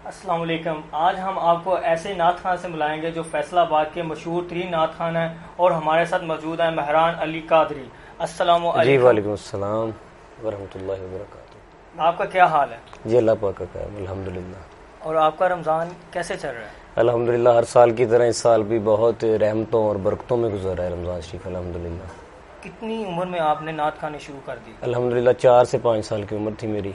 السلام علیکم. آج ہم آپ کو ایسے نعت خان سے ملائیں گے جو فیصل آباد کے مشہور ترین نعت خان ہیں اور ہمارے ساتھ موجود ہیں مہران علی قادری. السلام علیکم. جی وعلیکم السلام ورحمۃ اللہ وبرکاتہ. آپ کا کیا حال ہے؟ جی اللہ پاک کا کرم الحمدللہ. اور آپ کا رمضان کیسے چل رہا ہے؟ الحمدللہ ہر سال کی طرح اس سال بھی بہت رحمتوں اور برکتوں میں گزر رہا ہے رمضان شریف الحمدللہ. کتنی عمر میں آپ نے نعت خوانی شروع کر دی؟ الحمدللہ 4 سے 5 سال کی عمر تھی میری.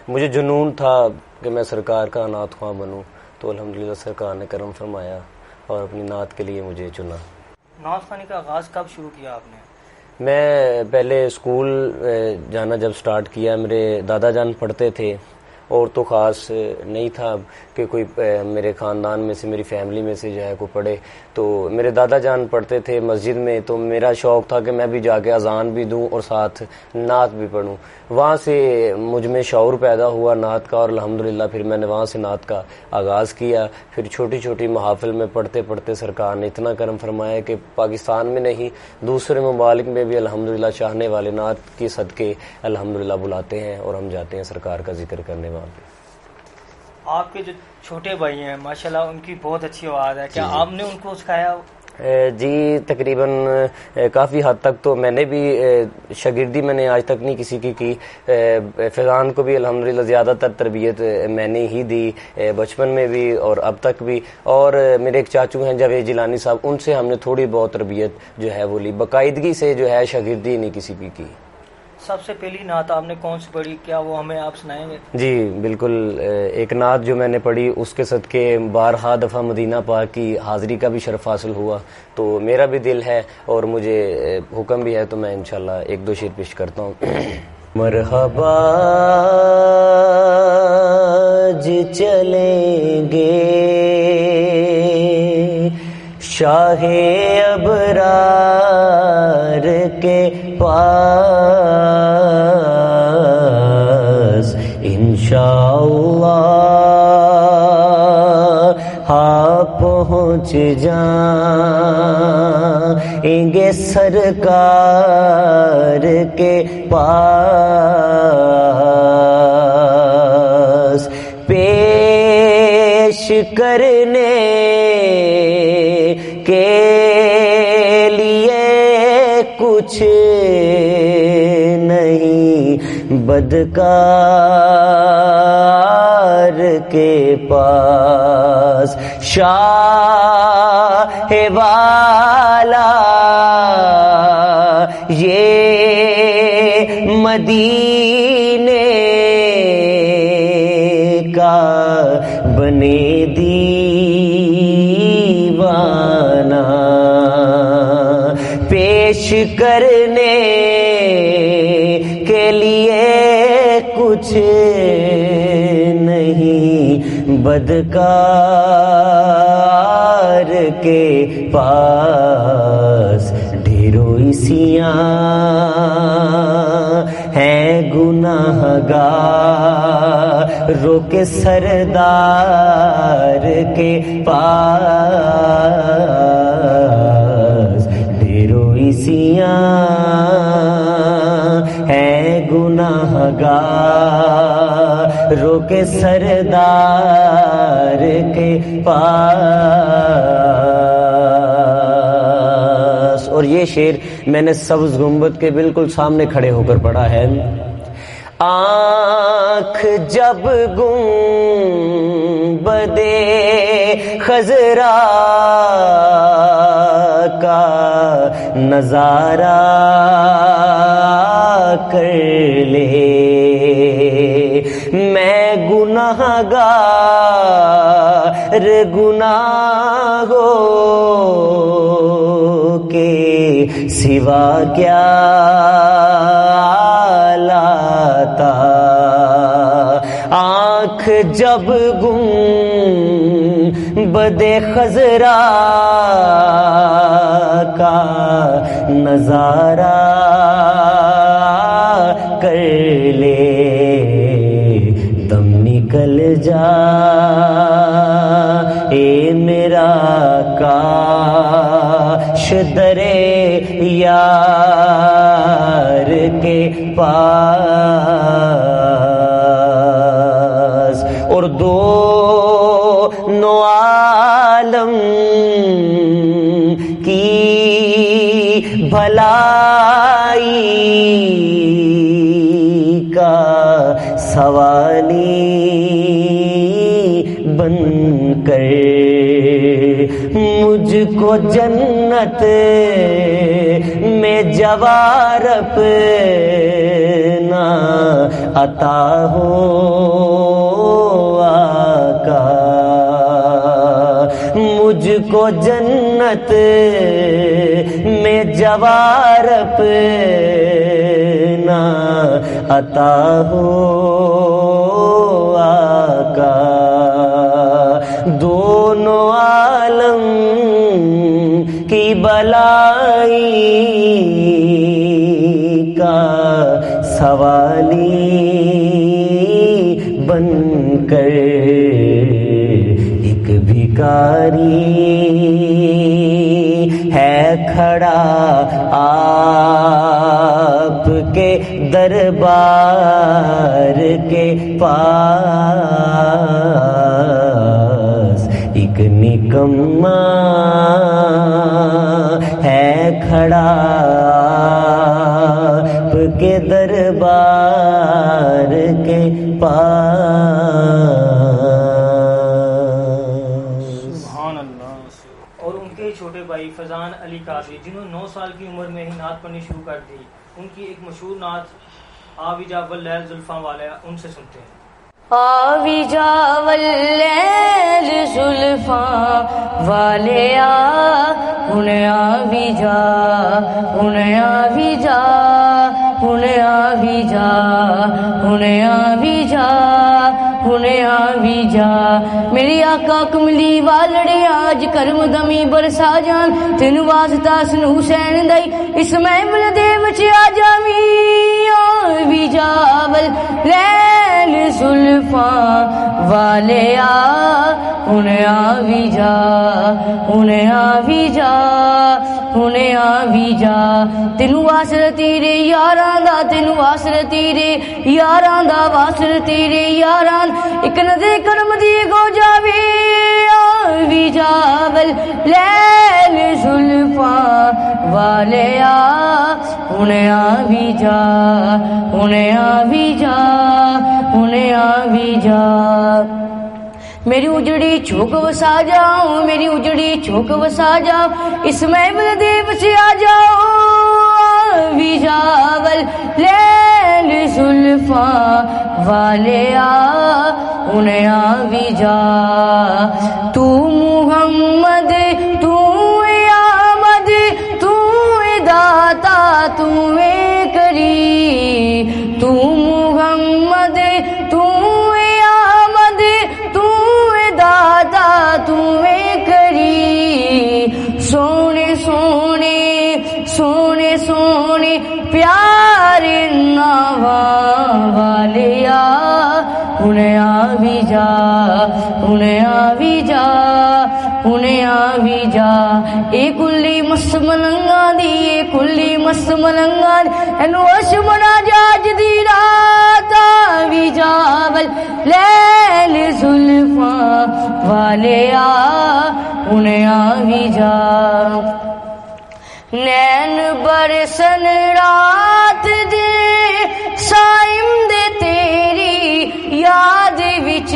مجھے جنون تھا کہ میں سرکار کا نعت خواں بنوں، تو الحمدللہ سرکار نے کرم فرمایا اور اپنی نعت کے لیے مجھے چنا. نعت خوانی کا آغاز کب شروع کیا آپ نے؟ میں پہلے اسکول جانا جب سٹارٹ کیا، میرے دادا جان پڑھتے تھے اور تو خاص نہیں تھا کہ کوئی میرے خاندان میں سے، میری فیملی میں سے جو ہے کوئی پڑھے. تو میرے دادا جان پڑھتے تھے مسجد میں، تو میرا شوق تھا کہ میں بھی جا کے اذان بھی دوں اور ساتھ نعت بھی پڑھوں. وہاں سے مجھ میں شعور پیدا ہوا نعت کا، اور الحمدللہ پھر میں نے وہاں سے نعت کا آغاز کیا. پھر چھوٹی چھوٹی محافل میں پڑھتے پڑھتے سرکار نے اتنا کرم فرمایا کہ پاکستان میں نہیں دوسرے ممالک میں بھی الحمدللہ چاہنے والے نعت کے صدقے الحمدللہ بلاتے ہیں اور ہم جاتے ہیں سرکار کا ذکر کرنے وہاں پہ. آپ کے جو چھوٹے بھائی ہیں ماشاءاللہ ان کی بہت اچھی آواز ہے، کیا آپ نے ان کو سکھایا؟ جی تقریباً کافی حد تک تو میں نے بھی شاگردی میں نے آج تک نہیں کسی کی. فیضان کو بھی الحمدللہ زیادہ تر تربیت میں نے ہی دی، بچپن میں بھی اور اب تک بھی. اور میرے ایک چاچو ہیں جاوید جیلانی صاحب، ان سے ہم نے تھوڑی بہت تربیت جو ہے وہ لی، باقاعدگی سے جو ہے شاگردی نہیں کسی بھی کی. سب سے پہلی نعت آپ نے کون سی پڑھی، کیا وہ ہمیں آپ سنائیں گے؟ جی بالکل. ایک نعت جو میں نے پڑھی اس کے صدقے بارہا دفعہ مدینہ پاک کی حاضری کا بھی شرف حاصل ہوا، تو میرا بھی دل ہے اور مجھے حکم بھی ہے، تو میں انشاءاللہ 1-2 شعر پیش کرتا ہوں. مرحبا جی چلیں گے شاہ ابرار کے پاس، انشاءاللہ پہنچ جائیں گے سرکار کے پاس. پیش کرنے کے لیے کچھ نہیں بدکار کے پاس. شاہ والا یہ مدینے کا بنے دیوانہ، پیش کرنے کے لیے کچھ نہیں بدکار کے پاس. ڈھیروں عیسیاں ہیں گناہگاروں کے سردار کے پاس. ڈھیروں عیسیاں ہیں گناہگاروں کے سردار کے پاس. اور یہ شعر میں نے سبز گنبد کے بالکل سامنے کھڑے ہو کر پڑھا ہے. آنکھ جب گنبد خضرا کا نظارہ کر لے، میں گناہگار گناہوں کے سوا کیا لاتا. آنکھ جب گنبد خضرا کا نظارہ کر لے، دم نکل جا اے میرا کاش درے یار کے پاس. اور دونوں عالم کی بھلائی کا سوالی بن کر مجھ کو جنت میں جوار اپنا عطا ہو آقا، مجھ کو جنت میں جوار اپنا عطا ہو آقا، دونوں عالم کی بلائی کا سوالی بن کر ایک بھکاری ہے کھڑا آپ کے دربار کے پاس، ایک نکما ہے کھڑا آپ کے دربار کے پاس۔ سبحان اللہ۔ اور ان کے چھوٹے بھائی فیضان علی قادری جنہوں نے 9 سال کی عمر میں ہی نعت پڑھنی شروع کر دی، ان کی ایک مشہور نعت آویجا واللیل زلفاں والے، ان سے سنتے ہیں۔ آویجا واللیل زلفاں والے ہن آویجا، ہن آویجا، ہن آویجا، ہن آویجا، ہن آویجا، میری آقا کملی والڑے آج کرم دمی برسا جان، تین واسطہ سن حسین دئی اس محفل دے وچ آ جاویں، آویجا واللیل زلفاں والے ہن آویجا، ہن آویجا، ہن آویجا، تینوں واسر تیرے یاراں دا، تینوں واسر تیرے یاراں دا، واسر تیرے یاراں ایک نظر کرم دی گو جاوے، آویجا واللیل زلفاں والے ہن آویجا، ہن آویجا، ہن آویجا، میری اجڑی چوک وسا جاؤ، میری اجڑی چوک وسا جاؤ، اس محفل دے وچ آ جاؤ، آویجا واللیل زلفاں والے ہن آویجا، تو محمد تو آمد تو داتا تو کریم، تو محمد تو آمد تو داتا تو کریم، سونے سونے سونے سونے پیارے نواں والیا ہن آویجا، ہن آویجا، ہن آویجا، اے کلی مس ملنگاں دی، اے کلی مس ملنگاں دی، اینو اشمنا جاج دی رات، آویجا واللیل زلفاں والے ہن آویجا، نین برسن رات دے سائم دے تیری یاد وچ،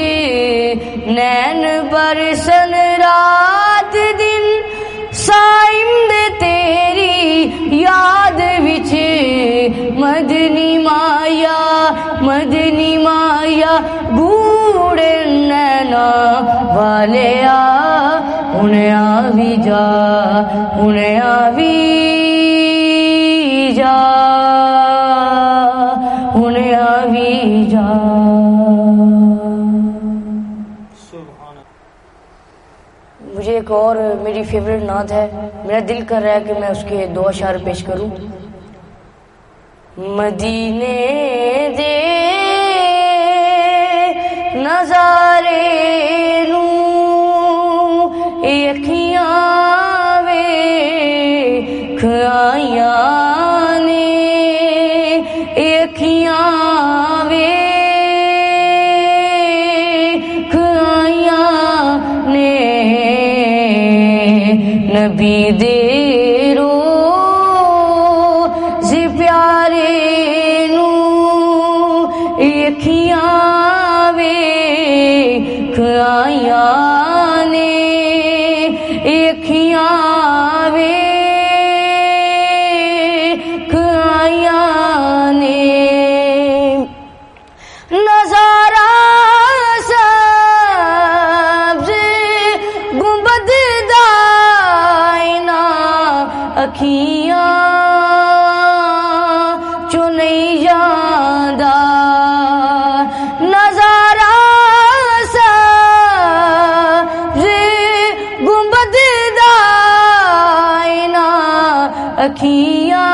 نین برسن رات دن سائم دے تیری یاد وچ، مدنی مایا مدنی مایا گوڑے نینا والے ہن آویجا، ہن آویجا، ہن آویجا۔ مجھے ایک اور میری فیوریٹ نعت ہے، میرا دل کر رہا ہے کہ میں اس کے 2 اشعار پیش کروں۔ مدینے دے نظارے نو اکھیاں ویکھ آئیاں نے، اکھیاں ویکھ نبی دے روز پیارے نو اکھیاں ویکھ آئیاں نے اکھیاں ویکھ آئیاں نے نظارہ سبز گنبد دائنا اکھیاں چو نہیں جاندا نظارہ سبز گنبد دائنا اکھیاں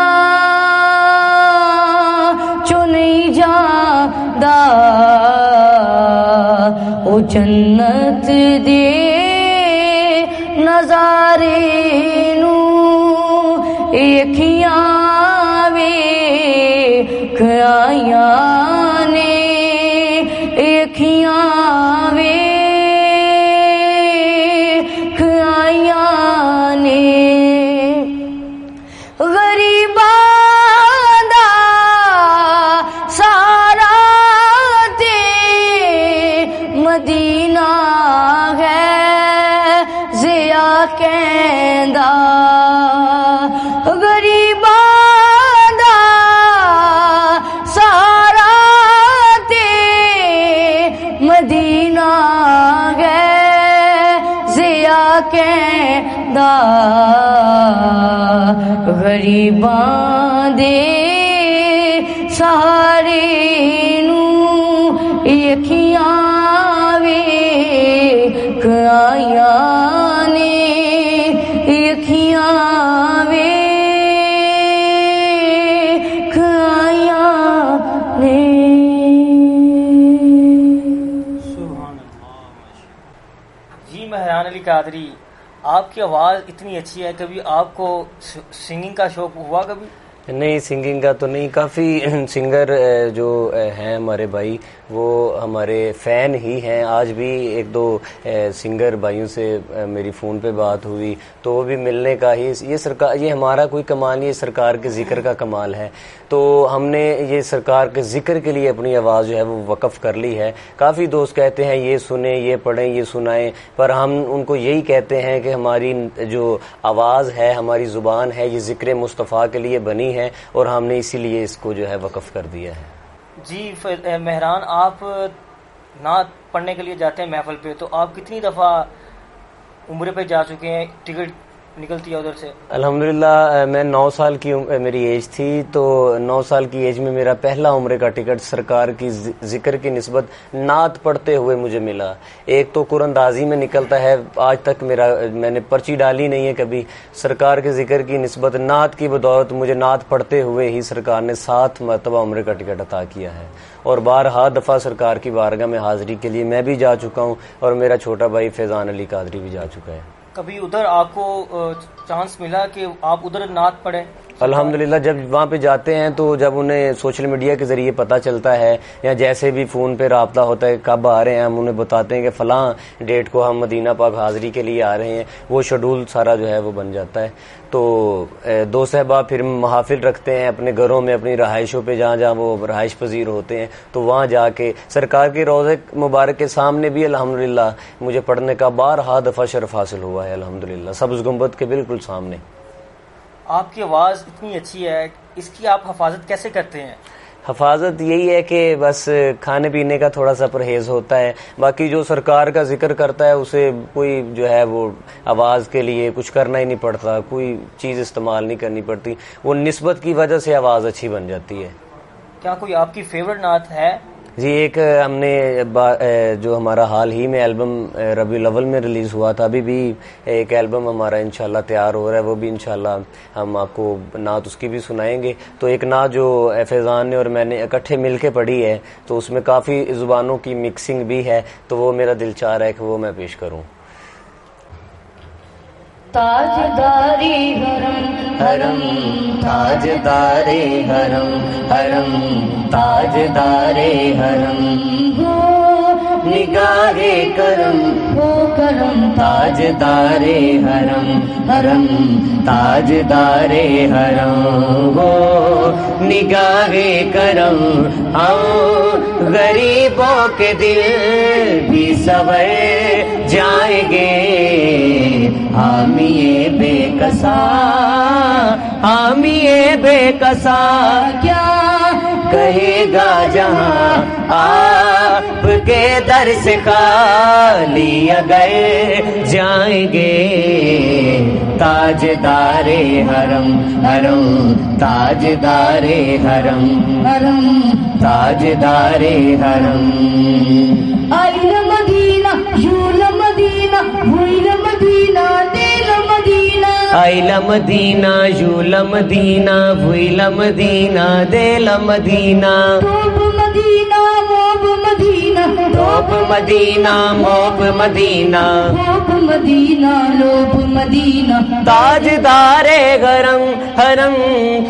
چو نہیں جاندا او جنت دے نظارے نو اکھیاں ویکھ آئیاں نے اکھیاں ویکھ آئیاں نے غریباں دا سارا تے مدینہ ہے زیا کہندا غریباں دا سارا تے مدینہ ہے زیا کہندا غریباں دے سہارے نو اکھیاں ویکھ آئیاں نے اکھیاں ویکھ آئیاں نے سبحان اللہ. جی مہران علی قادری، آپ کی آواز اتنی اچھی ہے، کبھی آپ کو سنگنگ کا شوق ہوا کبھی؟ نہیں، سنگنگ کا تو نہیں. کافی سنگر جو ہیں ہمارے بھائی وہ ہمارے فین ہی ہیں. آج بھی ایک دو سنگر بھائیوں سے میری فون پہ بات ہوئی تو وہ بھی ملنے کا ہی یہ ہمارا کوئی کمال نہیں، یہ سرکار کے ذکر کا کمال ہے. تو ہم نے یہ سرکار کے ذکر کے لیے اپنی آواز جو ہے وہ وقف کر لی ہے. کافی دوست کہتے ہیں یہ سنیں، یہ پڑھیں، یہ سنائیں، پر ہم ان کو یہی کہتے ہیں کہ ہماری جو آواز ہے، ہماری زبان ہے، یہ ذکر مصطفیٰ کے لیے بنی ہے اور ہم نے اسی لیے اس کو جو ہے وقف کر دیا ہے. جی مہران، آپ نعت پڑھنے کے لیے جاتے ہیں محفل پہ، تو آپ کتنی دفعہ عمرے پہ جا چکے ہیں؟ ٹکٹ نکلتی ہے ادھر سے؟ الحمدللہ میں 9 سال کی میری ایج تھی، تو 9 سال کی ایج میں میرا پہلا عمرے کا ٹکٹ سرکار کی ذکر کی نسبت نعت پڑھتے ہوئے مجھے ملا. ایک تو قرآن اندازی میں نکلتا ہے، آج تک میں نے پرچی ڈالی نہیں ہے کبھی. سرکار کے ذکر کی نسبت نعت کی بدولت مجھے نعت پڑھتے ہوئے ہی سرکار نے 7 مرتبہ عمرے کا ٹکٹ عطا کیا ہے، اور بارہا دفعہ سرکار کی بارگاہ میں حاضری کے لیے میں بھی جا چکا ہوں، اور میرا چھوٹا بھائی فیضان علی قادری بھی جا چکا ہے. کبھی ادھر آپ کو چانس ملا کہ آپ ادھر نعت پڑھیں؟ الحمدللہ جب وہاں پہ جاتے ہیں تو جب انہیں سوشل میڈیا کے ذریعے پتہ چلتا ہے یا جیسے بھی فون پہ رابطہ ہوتا ہے کب آ رہے ہیں، ہم انہیں بتاتے ہیں کہ فلاں ڈیٹ کو ہم مدینہ پاک حاضری کے لیے آ رہے ہیں، وہ شیڈول سارا جو ہے وہ بن جاتا ہے. تو دو صحبہ پھر محافل رکھتے ہیں اپنے گھروں میں، اپنی رہائشوں پہ، جہاں جہاں وہ رہائش پذیر ہوتے ہیں، تو وہاں جا کے سرکار کے روضے مبارک کے سامنے بھی الحمدللہ مجھے پڑھنے کا بارہا دفعہ شرف حاصل ہوا ہے الحمدللہ، سبز گنبد کے بالکل سامنے. آپ کی آواز اتنی اچھی ہے، اس کی آپ حفاظت کیسے کرتے ہیں؟ حفاظت یہی ہے کہ بس کھانے پینے کا تھوڑا سا پرہیز ہوتا ہے، باقی جو سرکار کا ذکر کرتا ہے اسے کوئی جو ہے وہ آواز کے لیے کچھ کرنا ہی نہیں پڑتا، کوئی چیز استعمال نہیں کرنی پڑتی، وہ نسبت کی وجہ سے آواز اچھی بن جاتی ہے. کیا کوئی آپ کی فیورٹ نعت ہے؟ جی ایک ہم نے جو ہمارا حال ہی میں البم ربیع الاول میں ریلیز ہوا تھا، ابھی بھی ایک البم ہمارا انشاءاللہ تیار ہو رہا ہے، وہ بھی انشاءاللہ ہم آپ کو نعت اس کی بھی سنائیں گے. تو ایک نعت جو فیضان نے اور میں نے اکٹھے مل کے پڑھی ہے، تو اس میں کافی زبانوں کی مکسنگ بھی ہے، تو وہ میرا دل چاہ رہا ہے کہ وہ میں پیش کروں. تاجداری حرم حرم تاجداری حرم حرم تاجداری حرم ہو نگاہ کرم ہو کرم تاجدار حرم حرم تاجدار حرم ہو نگاہ کرم ہم غریبوں کے دل بھی سنور جائیں گے حامی بے کسا حامی بے کسا کیا کہے گا جہاں آپ کے در سے خالی اگر جائیں گے تاجدار حرم حرم تاجدار حرم حرم تاجدار حرم آئل مدینہ یول مدینہ ہوئل مدینہ دل مدینہ آئل مدینہ یول مدینہ بھوئل مدینہ دل مدینہ توپ مدینہ موب مدینہ توپ مدینہ موب مدینہ توپ مدینہ لوب مدینہ تاجدار غرم حرم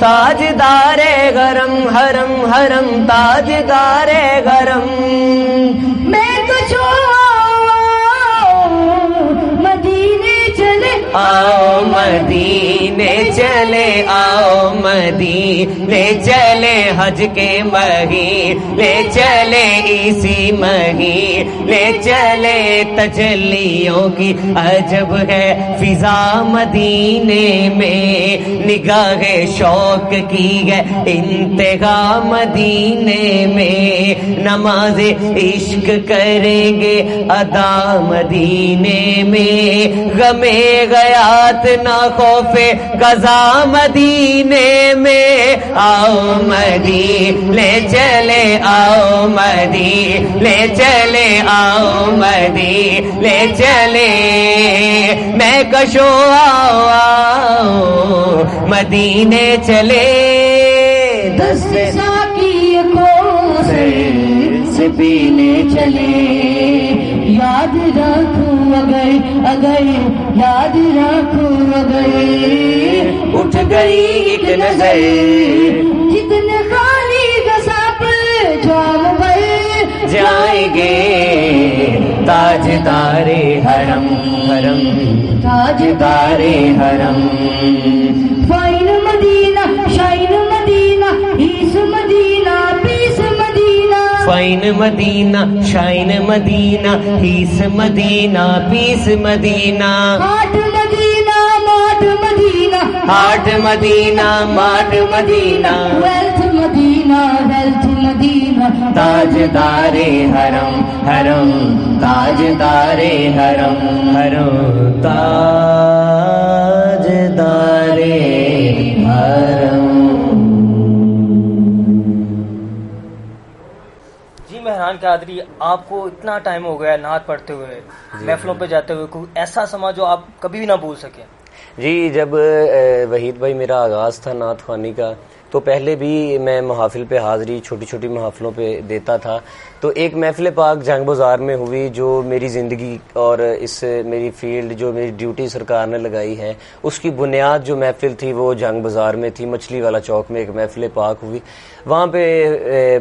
تاجدار غرم حرم حرم تاجدار غرم میں تو مدینے چلے آؤ مدینے چلے آؤ مدینے چلے حج کے مہینے چلے اسی مہینے چلے تجلیوں کی عجب ہے فضا مدینے میں نگاہ شوق کی ہے انتہا مدینے میں نماز عشق کریں گے ادا مدینے میں غم غیات نہ خوف قضا مدینے میں آؤ مدینے چلے آؤ مدینے چلے آؤ مدینے چلے میں کشو آؤ آؤ مدینے چلے دست ساقی کو سے پینے چلے یاد رکھوں اگر یاد رکھوں اگر اٹھ گئی ایک نظر جتنے خالی گساپ جام بھر جائیں گے تاجدار حرم حرم تاجدار حرم فائن مدینہ شائن مدینہ عیس مدینہ پیس مدینہ فائن مدینہ شائن مدینہ ہیس مدینہ پیس مدینہ ہاٹ مدینہ ماٹ مدینہ ہاٹ مدینہ ماٹ مدینہ ویلتھ مدینہ ویلتھ مدینہ تاجدار حرم حرم تاجدار حرم حرم تاجدار حرم. جی مہران قادری، آپ کو اتنا ٹائم ہو گیا نعت پڑھتے ہوئے، محفلوں پہ جاتے ہوئے، کوئی ایسا سما جو آپ کبھی بھی نہ بھول سکیں؟ جی، جب وحید بھائی میرا آغاز تھا نعت خوانی کا تو پہلے بھی میں محافل پہ حاضری چھوٹی چھوٹی محافلوں پہ دیتا تھا. تو ایک محفل پاک جنگ بازار میں ہوئی جو میری زندگی اور اس میری فیلڈ جو میری ڈیوٹی سرکار نے لگائی ہے اس کی بنیاد جو محفل تھی وہ جنگ بازار میں تھی. مچھلی والا چوک میں ایک محفل پاک ہوئی. وہاں پہ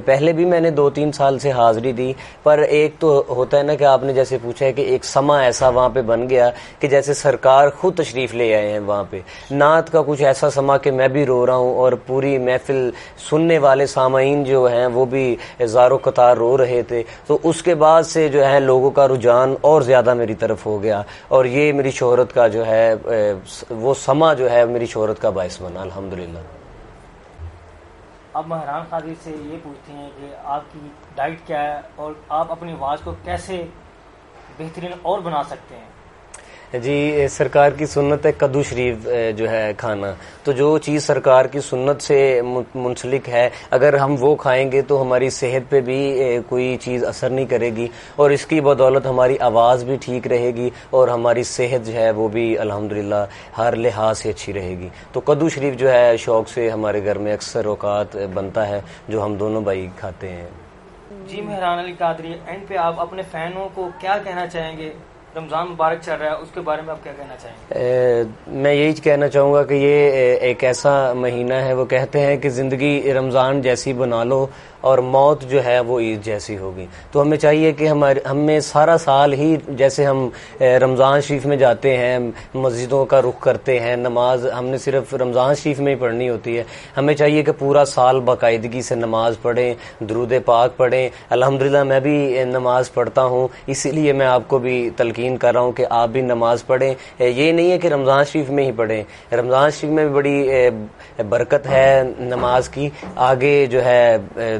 پہلے بھی میں نے 2-3 سال سے حاضری دی، پر ایک تو ہوتا ہے نا کہ آپ نے جیسے پوچھا ہے کہ ایک سما ایسا وہاں پہ بن گیا کہ جیسے سرکار خود تشریف لے آئے ہیں وہاں پہ. نعت کا کچھ ایسا سما کہ میں بھی رو رہا ہوں اور پوری محفل سننے والے سامعین جو ہیں وہ بھی زارو قطار رو رہے تھے. تو اس کے بعد سے جو ہے لوگوں کا رجحان اور زیادہ میری طرف ہو گیا اور یہ میری شہرت کا جو ہے وہ سما جو ہے میری شہرت کا باعث بنا الحمدللہ. اب مہران قادری سے یہ پوچھتے ہیں کہ آپ کی ڈائٹ کیا ہے اور آپ اپنی آواز کو کیسے بہترین اور بنا سکتے ہیں؟ جی، سرکار کی سنت ہے کدو شریف جو ہے کھانا. تو جو چیز سرکار کی سنت سے منسلک ہے اگر ہم وہ کھائیں گے تو ہماری صحت پہ بھی کوئی چیز اثر نہیں کرے گی اور اس کی بدولت ہماری آواز بھی ٹھیک رہے گی اور ہماری صحت جو ہے وہ بھی الحمدللہ ہر لحاظ سے اچھی رہے گی. تو کدو شریف جو ہے شوق سے ہمارے گھر میں اکثر اوقات بنتا ہے جو ہم دونوں بھائی کھاتے ہیں. جی مہران علی قادری، اینڈ پہ آپ اپنے فینوں کو کیا کہنا چاہیں گے؟ رمضان مبارک چل رہا ہے، اس کے بارے میں آپ کیا کہنا چاہیں گے؟ میں یہی کہنا چاہوں گا کہ یہ ایک ایسا مہینہ ہے، وہ کہتے ہیں کہ زندگی رمضان جیسی بنا لو اور موت جو ہے وہ عید جیسی ہوگی. تو ہمیں چاہیے کہ ہمیں سارا سال ہی جیسے ہم رمضان شریف میں جاتے ہیں, مسجدوں کا رخ کرتے ہیں, نماز ہم نے صرف رمضان شریف میں ہی پڑھنی ہوتی ہے, ہمیں چاہیے کہ پورا سال باقاعدگی سے نماز پڑھیں, درود پاک پڑھیں. الحمدللہ میں بھی نماز پڑھتا ہوں, اسی لیے میں آپ کو بھی تلقین کر رہا ہوں کہ آپ بھی نماز پڑھیں. یہ نہیں ہے کہ رمضان شریف میں ہی پڑھیں, رمضان شریف میں بھی بڑی برکت ہے نماز کی. آگے جو ہے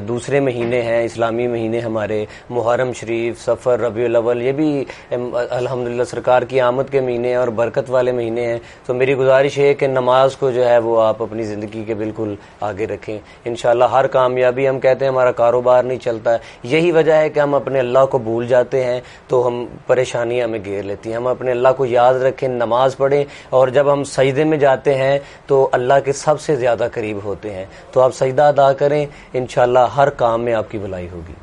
دوسرے مہینے ہیں, اسلامی مہینے ہمارے, محرم شریف, سفر, ربیع الاول, یہ بھی الحمدللہ سرکار کی آمد کے مہینے ہیں اور برکت والے مہینے ہیں. تو میری گزارش ہے کہ نماز کو جو ہے وہ آپ اپنی زندگی کے بالکل آگے رکھیں. انشاءاللہ ہر کامیابی, ہم کہتے ہیں ہمارا کاروبار نہیں چلتا, یہی وجہ ہے کہ ہم اپنے اللہ کو بھول جاتے ہیں تو ہم پریشانیاں ہمیں گھیر لیتی ہیں. ہم اپنے اللہ کو یاد رکھیں, نماز پڑھیں, اور جب ہم سجدے میں جاتے ہیں تو اللہ کے سب سے زیادہ قریب ہوتے ہیں. تو آپ سجدہ ادا کریں, انشاءاللہ ہر کام میں آپ کی بھلائی ہوگی.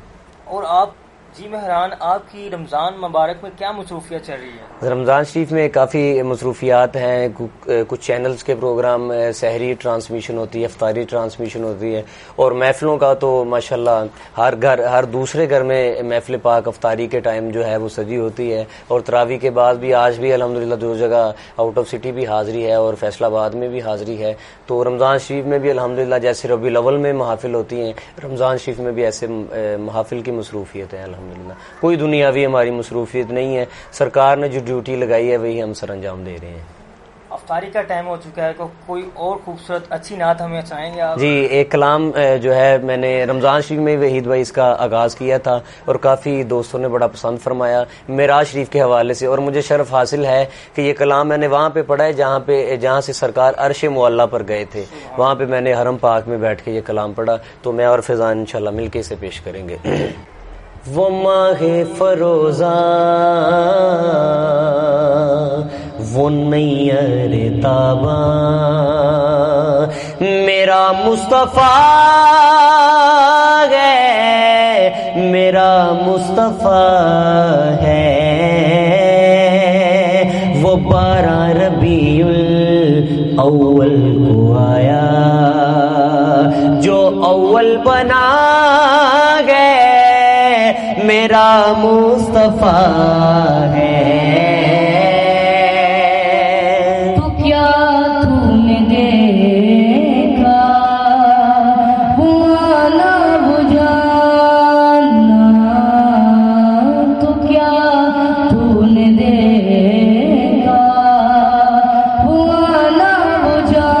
اور آپ جی مہران, آپ کی رمضان مبارک میں کیا مصروفیت چل رہی ہے؟ رمضان شریف میں کافی مصروفیات ہیں. کچھ چینلز کے پروگرام, سحری ٹرانسمیشن ہوتی ہے, افطاری ٹرانسمیشن ہوتی ہے, اور محفلوں کا تو ماشاءاللہ ہر دوسرے گھر میں محفل پاک افطاری کے ٹائم جو ہے وہ سجی ہوتی ہے. اور تراویح کے بعد بھی آج بھی الحمدللہ 2 جگہ آؤٹ آف سٹی بھی حاضری ہے اور فیصل آباد میں بھی حاضری ہے. تو رمضان شریف میں بھی الحمدللہ جیسے ربیع الاول میں محافل ہوتی ہیں, رمضان شریف میں بھی ایسے محافل کی مصروفیت ہے. الحمدللہ کوئی دنیاوی ہماری مصروفیت نہیں ہے, سرکار نے جو ڈیوٹی لگائی ہے وہی ہم سر انجام دے رہے ہیں. افطاری کا ٹائم ہو چکا ہے, کوئی اور خوبصورت اچھی نعت ہمیں چاہیں گے آپ؟ جی, ایک کلام جو ہے میں نے رمضان شریف میں وحید بھائی اس کا آغاز کیا تھا اور کافی دوستوں نے بڑا پسند فرمایا معراج شریف کے حوالے سے, اور مجھے شرف حاصل ہے کہ یہ کلام میں نے وہاں پہ پڑھا ہے جہاں سے سرکار عرش معلیٰ پر گئے تھے. وہاں پہ میں نے حرم پاک میں بیٹھ کے یہ کلام پڑھا, تو میں اور فیضان انشاءاللہ مل کے اسے پیش کریں گے. وہ ماہ فروزاں, وہ نیر تاباں, میرا مصطفیٰ ہے, میرا مصطفیٰ ہے. وہ 12 ربیع الاول کو آیا, جو اول بنا گئے میرا مصطفیٰ ہے. تو کیا تو نے دیکھا بوانا بجانا, تو کیا تو نے دیکھا بوانا بجانا.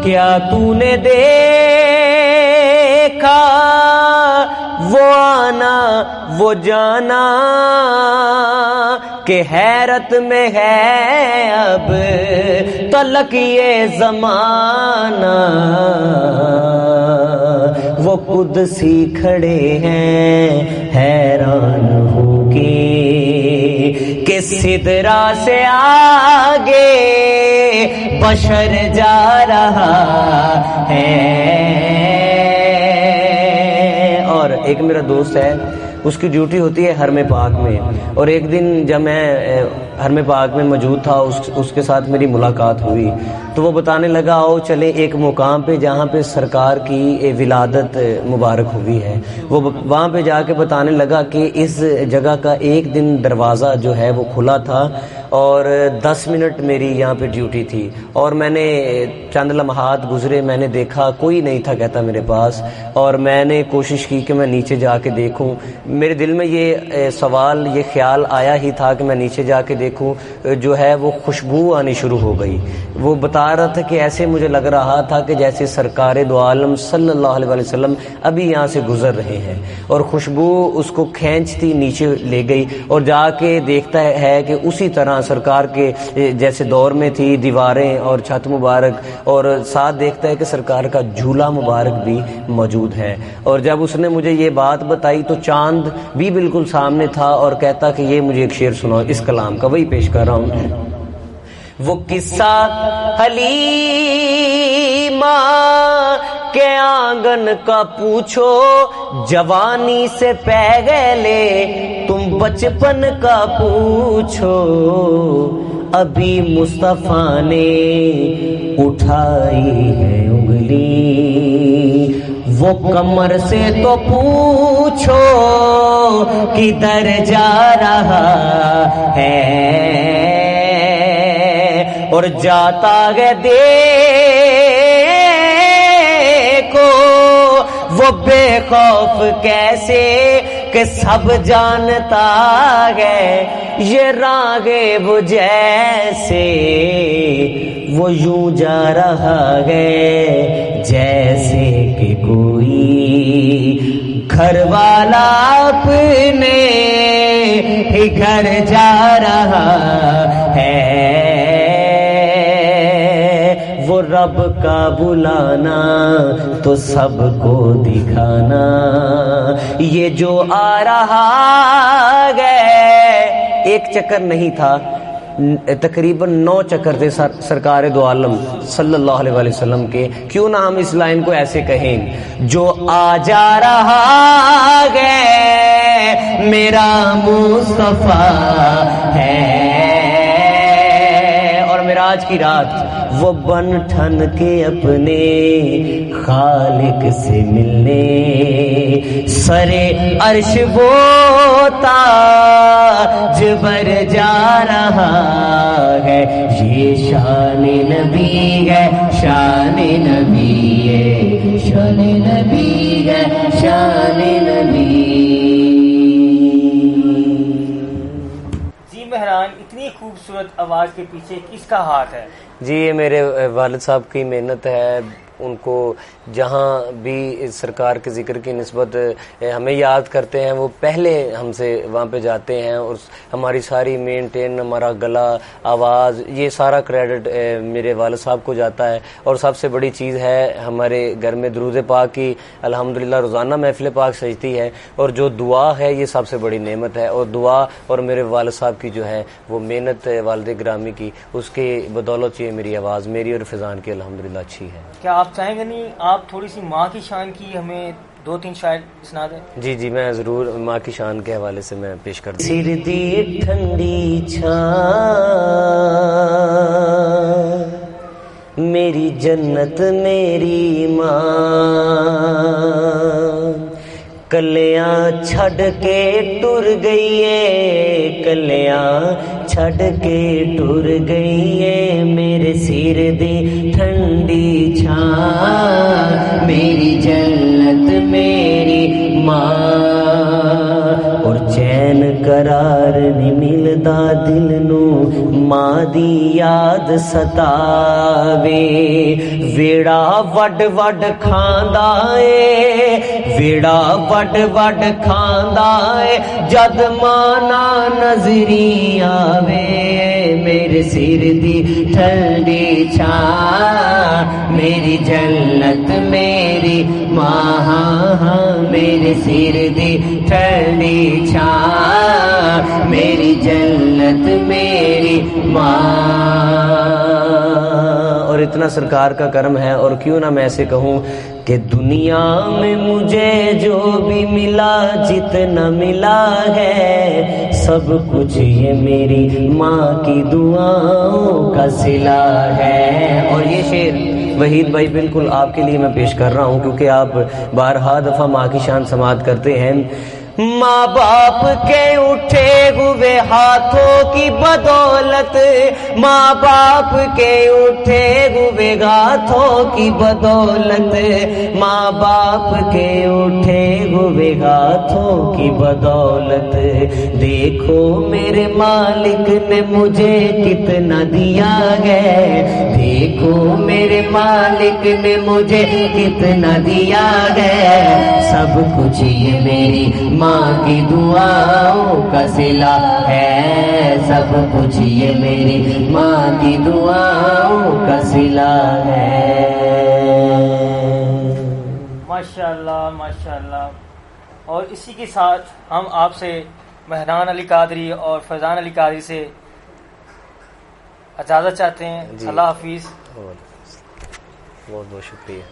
کیا تو نے دیکھا وہ آنا وہ جانا, کہ حیرت میں ہے اب تلک یہ زمانہ. وہ قدسی کھڑے ہیں حیران ہو کے کہ سدرا سے آگے بشر جا رہا ہے. اور ایک میرا دوست ہے, اس کی ڈیوٹی ہوتی ہے حرم پاک میں, اور ایک دن جب میں حرم پاک میں موجود تھا اس کے ساتھ میری ملاقات ہوئی, تو وہ بتانے لگا آؤ چلے ایک مقام پہ جہاں پہ سرکار کی ولادت مبارک ہوئی ہے. وہ وہاں پہ جا کے بتانے لگا کہ اس جگہ کا ایک دن دروازہ جو ہے وہ کھلا تھا اور 10 منٹ میری یہاں پہ ڈیوٹی تھی, اور میں نے چند لمحات گزرے, میں نے دیکھا کوئی نہیں تھا کہتا میرے پاس, اور میں نے کوشش کی کہ میں نیچے جا کے دیکھوں. میرے دل میں یہ سوال, یہ خیال آیا ہی تھا کہ میں نیچے جا کے دیکھوں, جو ہے وہ خوشبو آنی شروع ہو گئی. وہ بتا رہا تھا کہ ایسے مجھے لگ رہا تھا کہ جیسے سرکار دو عالم صلی اللہ علیہ وسلم ابھی یہاں سے گزر رہے ہیں, اور خوشبو اس کو کھینچتی نیچے لے گئی, اور جا کے دیکھتا ہے کہ اسی طرح سرکار کے جیسے دور میں تھی دیواریں اور چھت مبارک, اور ساتھ دیکھتا ہے کہ سرکار کا جھولا مبارک بھی موجود ہے. اور جب اس نے مجھے یہ بات بتائی تو چاند بھی بالکل سامنے تھا, اور کہتا کہ یہ مجھے ایک شعر سناؤ اس کلام کا, وہی پیش کر رہا ہوں. وہ قصہ حلیمہ کے آنگن کا پوچھو، جوانی سے پہلے تم بچپن کا پوچھو، ابھی مصطفیٰ نے اٹھائی ہے انگلی، وہ کمر سے تو پوچھو کدھر جا رہا ہے، اور جاتا ہے دیکھو وہ بے خوف کیسے کہ سب جانتا ہے، یہ راغب جیسے وہ یوں جا رہا ہے جیسے کہ کوئی گھر والا اپنے ہی گھر جا رہا ہے، وہ رب کا بلانا تو سب کو دکھانا، یہ جو آ رہا ہے ایک چکر نہیں تھا، تقریباً 9 چکر تھے سرکار دو عالم صلی اللہ علیہ وآلہ وسلم کے. کیوں نہ ہم اس لائن کو ایسے کہیں، جو آ جا رہا ہے میرا مصطفیٰ ہے، اور معراج کی رات وہ بن ٹھن کے اپنے خالق سے ملنے، سرے عرش وہ تاج بر جا رہا ہے، یہ شان نبی ہے، شان نبی ہے، شان نبی ہے، شان نبی. جی مہران، اتنی خوبصورت آواز کے پیچھے کس کا ہاتھ ہے؟ جی یہ میرے والد صاحب کی محنت ہے. ان کو جہاں بھی سرکار کے ذکر کی نسبت ہمیں یاد کرتے ہیں، وہ پہلے ہم سے وہاں پہ جاتے ہیں، اور ہماری ساری مینٹین، ہمارا گلا، آواز، یہ سارا کریڈٹ میرے والد صاحب کو جاتا ہے. اور سب سے بڑی چیز ہے ہمارے گھر میں درود پاک کی الحمدللہ روزانہ محفل پاک سجتی ہے، اور جو دعا ہے یہ سب سے بڑی نعمت ہے. اور دعا اور میرے والد صاحب کی جو ہے وہ محنت والد گرامی کی، اس کے بدولت یہ میری آواز، میری اور فیضان کی الحمدللہ اچھی ہے. کیا آپ چاہیں گے نہیں آپ تھوڑی سی ماں کی شان کی ہمیں 2-3 شاعر سنا دیں؟ جی جی میں ضرور ماں کی شان کے حوالے سے میں پیش کر دوں. سر دی ٹھنڈی چھاں میری جنت میری ماں، کلیاں چھڈ کے ٹر گئی ہے، کلیاں چھڈ کے ٹر گئی ہے، میرے سر دی ٹھنڈی چھاں میری جنت میری ماں، اور چین قرار نہیں ملدا دل نو ماں دی یاد ستاوے، ویڑا وڈ وڈ کھاندا اے، ویڑا وڈ وڈ کھاندا اے، جد ماں نہ نظری آوے، میرے سر دی ٹھنڈی چھاں میری جنت میری ماں، میرے سر دی ٹھنڈی چھاں میری جنت میری ماں. اور اتنا سرکار کا کرم ہے. اور کیوں نہ میں ایسے کہوں کہ دنیا میں مجھے جو بھی ملا، جتنا ملا ہے سب کچھ یہ میری ماں کی دعاؤں کا صلہ ہے. اور یہ شعر وحید بھائی بالکل آپ کے لیے میں پیش کر رہا ہوں، کیونکہ آپ بارہا دفعہ ماں کی شان سماعت کرتے ہیں. ماں باپ کے اٹھے ہوئے ہاتھوں کی بدولت، ماں باپ کے اٹھے ہوئے ہاتھوں کی بدولت، ماں باپ کے اٹھے ہوئے ہاتھوں کی بدولت، دیکھو میرے مالک نے مجھے کتنا دیا ہے، دیکھو میرے مالک نے مجھے کتنا دیا ہے، سب کچھ یہ میری ماں کی دعاؤں کا صلہ ہے، سب کچھ یہ میری ماں کی دعاؤں کا صلہ ہے. ماشاءاللہ ماشاءاللہ. اور اسی کے ساتھ ہم آپ سے مہران علی قادری اور فیضان علی قادری سے اجازت چاہتے ہیں. جی. اللہ حافظ. بہت بہت شکریہ.